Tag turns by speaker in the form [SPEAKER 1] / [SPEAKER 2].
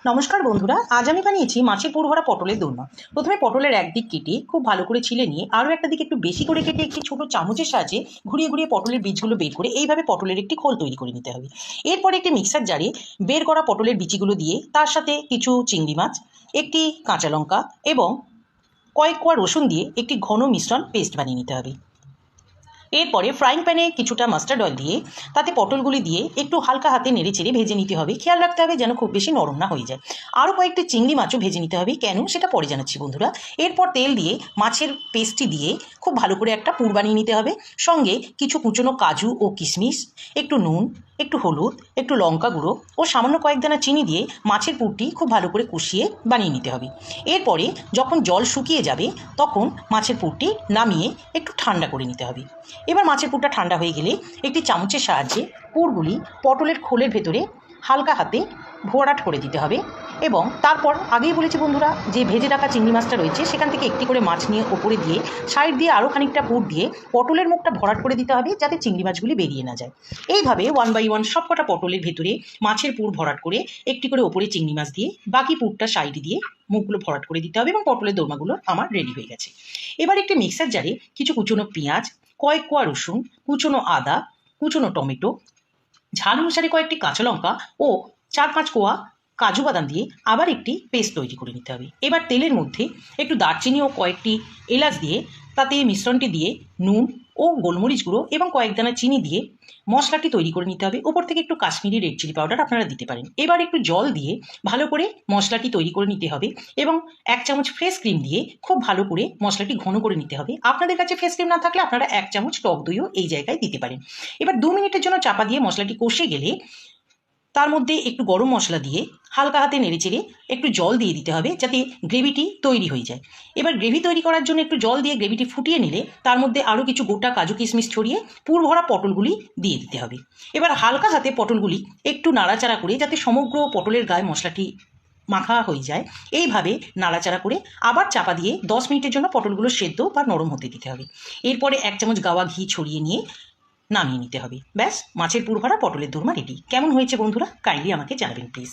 [SPEAKER 1] নমস্কার বন্ধুরা, আজ আমি বানিয়েছি মাছের পুর ভরা পটলের দোরমা। প্রথমে পটলের একদিক কেটে খুব ভালো করে ছিলে নিয়ে আরও একটা দিক একটু বেশি করে কেটে একটি ছোট চামচের সাহায্যে ঘুরিয়ে ঘুরিয়ে পটলের বীজগুলো বের করে এইভাবে পটলের একটি খোল তৈরি করে নিতে হবে। এরপরে একটি মিক্সার জারে বের করা পটলের বিচিগুলো দিয়ে তার সাথে কিছু চিংড়ি মাছ, একটি কাঁচা লঙ্কা এবং কয়েক কোয়া রসুন দিয়ে একটি ঘন মিশ্রণ পেস্ট বানিয়ে নিতে হবে। এরপরে ফ্রাইং প্যানে কিছুটা মাস্টার্ড অয়েল দিয়ে তাতে পটলগুলি দিয়ে একটু হালকা হাতে নেড়ে চেড়ে ভেজে নিতে হবে। খেয়াল রাখতে হবে যেন খুব বেশি নরম না হয়ে যায়। আরও কয়েকটি চিংড়ি মাছও ভেজে নিতে হবে, কেন সেটা পরে জানাচ্ছি বন্ধুরা। এরপর তেল দিয়ে মাছের পেস্টটি দিয়ে খুব ভালো করে একটা পুর বানিয়ে নিতে হবে। সঙ্গে কিছু কুচনো কাজু ও কিশমিশ, একটু নুন, একটু হলুদ, একটু লঙ্কা গুঁড়ো ও সামান্য কয়েক দানা চিনি দিয়ে মাছের পুরটি খুব ভালো করে কষিয়ে বানিয়ে নিতে হবে। এরপরে যখন জল শুকিয়ে যাবে তখন মাছের পুরটি নামিয়ে একটু ঠান্ডা করে নিতে হবে। এবার মাছের পুরটা ঠান্ডা হয়ে গেলে একটি চামচের সাহায্যে পুরগুলি পটলের খোলের ভেতরে হালকা হাতে ভরাট করে দিতে হবে এবং তারপর আগেই বলেছি বন্ধুরা যে ভেজে রাখা চিংড়ি মাছটা রয়েছে সেখান থেকে একটি করে মাছ নিয়ে ওপরে দিয়ে সাইড দিয়ে আরও খানিকটা পুর দিয়ে পটলের মুখটা ভরাট করে দিতে হবে যাতে চিংড়ি মাছগুলি বেরিয়ে না যায়। এইভাবে 1 বাই 1 সবকটা পটলের ভেতরে মাছের পুর ভরাট করে একটি করে ওপরে চিংড়ি মাছ দিয়ে বাকি পুরটা সাইডে দিয়ে মুখগুলো ভরাট করে দিতে হবে এবং পটলের দোরমাগুলো আমার রেডি হয়ে গেছে। এবার একটি মিক্সার জারে কিছু কুচনো পেঁয়াজ, কয়েক কোয়া রসুন, কুচনো আদা, কুচনো টমেটো, ঝাল অনুসারে কয়েকটি কাঁচা লঙ্কা ও 4-5 কোয়া কাজু বাদাম দিয়ে আবার একটি পেস্ট তৈরি করে নিতে হবে। এবার তেলের মধ্যে একটু দারচিনি ও কয়েকটি এলাচ দিয়ে তাতে মিশ্রণটি দিয়ে নুন ও গোলমরিচ গুঁড়ো এবং কয়েক দানা চিনি দিয়ে মশলাটি তৈরি করে নিতে হবে। ওপর থেকে একটু কাশ্মীরি রেড চিলি পাউডার আপনারা দিতে পারেন। এবার একটু জল দিয়ে ভালো করে মশলাটি তৈরি করে নিতে হবে এবং 1 চামচ ফ্রেশ ক্রিম দিয়ে খুব ভালো করে মশলাটি ঘন করে নিতে হবে। আপনাদের কাছে ফ্রেশ ক্রিম না থাকলে আপনারা 1 চামচ টক দইও এই জায়গায় দিতে পারেন। এবার 2 মিনিটের জন্য চাপা দিয়ে মশলাটি কষে গেলে তার মধ্যে একটু গরম মশলা দিয়ে হালকা হাতে নেড়েচেড়ে একটু জল দিয়ে দিতে হবে যাতে গ্রেভিটি তৈরি হয়ে যায়। এবার গ্রেভি তৈরি করার জন্য একটু জল দিয়ে গ্রেভিটি ফুটিয়ে নিলে তার মধ্যে আরও কিছু গোটা কাজু কিশমিশ ছড়িয়ে পুর ভরা পটলগুলি দিয়ে দিতে হবে। এবার হালকা হাতে পটলগুলি একটু নাড়াচাড়া করে যাতে সমগ্র পটলের গায়ে মশলাটি মাখা হয়ে যায় এইভাবে নাড়াচাড়া করে আবার চাপা দিয়ে 10 মিনিটের জন্য পটলগুলো সেদ্ধ বা নরম হতে দিতে হবে। এরপরে 1 চামচ গাওয়া ঘি ছড়িয়ে নিয়ে নামিয়ে নিতে হবে। ব্যাস, মাছের পুর ভরা পটলের দোরমা রেডি। কেমন হয়েছে বন্ধুরা, কাইন্ডলি আমাকে জানাবেন প্লিজ।